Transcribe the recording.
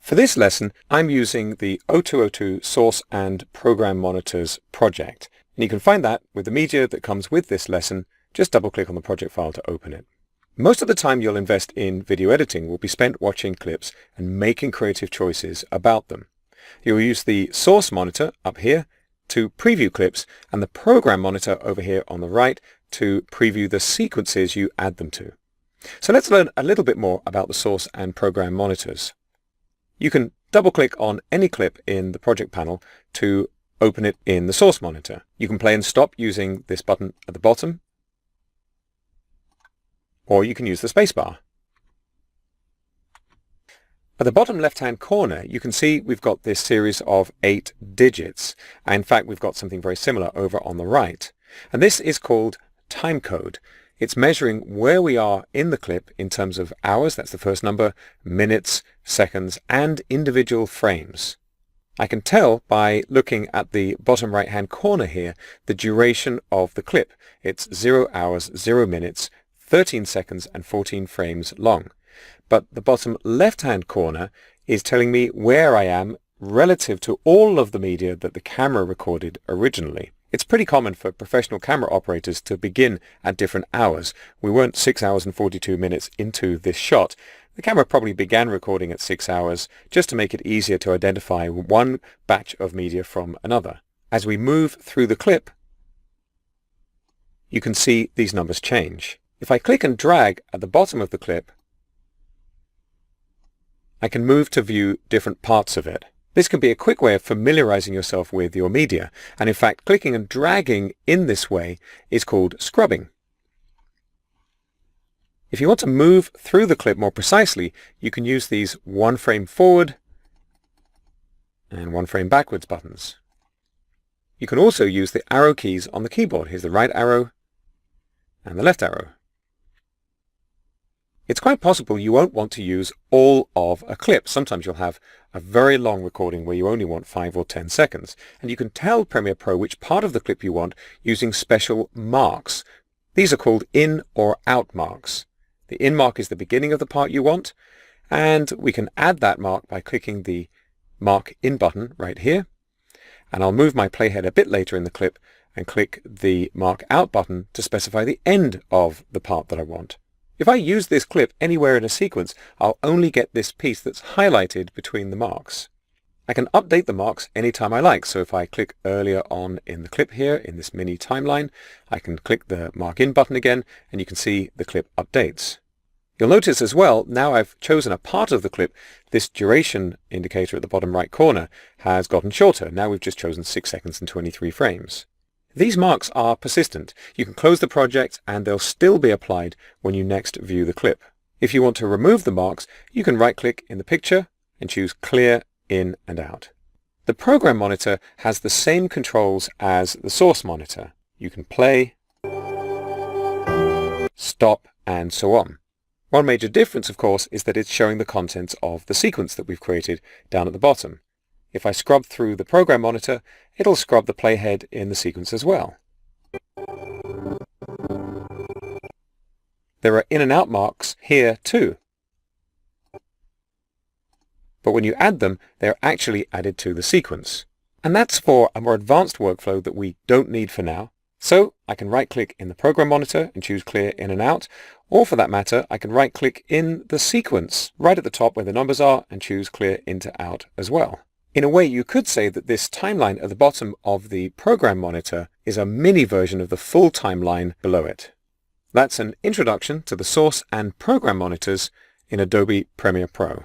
For this lesson, I'm using the 0202 Source and Program Monitors project. And you can find that with the media that comes with this lesson. Just double-click on the project file to open it. Most of the time you'll invest in video editing will be spent watching clips and making creative choices about them. You'll use the Source monitor up here to preview clips and the Program monitor over here on the right to preview the sequences you add them to. So let's learn a little bit more about the Source and Program monitors. You can double-click on any clip in the project panel to open it in the Source monitor. You can play and stop using this button at the bottom, or you can use the Spacebar. At the bottom left-hand corner, you can see we've got this series of 8 digits. In fact, we've got something very similar over on the right. And this is called timecode. It's measuring where we are in the clip in terms of hours, that's the first number, minutes, seconds, and individual frames. I can tell by looking at the bottom right-hand corner here the duration of the clip. It's 0 hours, 0 minutes, 13 seconds, and 14 frames long. But the bottom left-hand corner is telling me where I am relative to all of the media that the camera recorded originally. It's pretty common for professional camera operators to begin at different hours. We weren't 6 hours and 42 minutes into this shot. The camera probably began recording at 6 hours just to make it easier to identify one batch of media from another. As we move through the clip, you can see these numbers change. If I click and drag at the bottom of the clip, I can move to view different parts of it. This can be a quick way of familiarizing yourself with your media, and in fact clicking and dragging in this way is called scrubbing. If you want to move through the clip more precisely, you can use these 1 frame forward and 1 frame backwards buttons. You can also use the arrow keys on the keyboard. Here's the right arrow and the left arrow. It's quite possible you won't want to use all of a clip. Sometimes you'll have a very long recording where you only want 5 or 10 seconds. And you can tell Premiere Pro which part of the clip you want using special marks. These are called in or out marks. The in mark is the beginning of the part you want, and we can add that mark by clicking the Mark In button right here. And I'll move my playhead a bit later in the clip and click the Mark Out button to specify the end of the part that I want. If I use this clip anywhere in a sequence, I'll only get this piece that's highlighted between the marks. I can update the marks anytime I like, so if I click earlier on in the clip here, in this mini timeline, I can click the Mark In button again, and you can see the clip updates. You'll notice as well, now I've chosen a part of the clip, this duration indicator at the bottom right corner has gotten shorter. Now we've just chosen 6 seconds and 23 frames. These marks are persistent. You can close the project and they'll still be applied when you next view the clip. If you want to remove the marks, you can right-click in the picture and choose Clear In and Out. The Program monitor has the same controls as the Source monitor. You can play, stop, and so on. One major difference, of course, is that it's showing the contents of the sequence that we've created down at the bottom. If I scrub through the Program monitor, it'll scrub the playhead in the sequence as well. There are in and out marks here too. But when you add them, they're actually added to the sequence. And that's for a more advanced workflow that we don't need for now. So I can right-click in the Program monitor and choose Clear In and Out, or for that matter, I can right-click in the sequence right at the top where the numbers are and choose Clear In to Out as well. In a way, you could say that this timeline at the bottom of the Program monitor is a mini version of the full timeline below it. That's an introduction to the Source and Program monitors in Adobe Premiere Pro.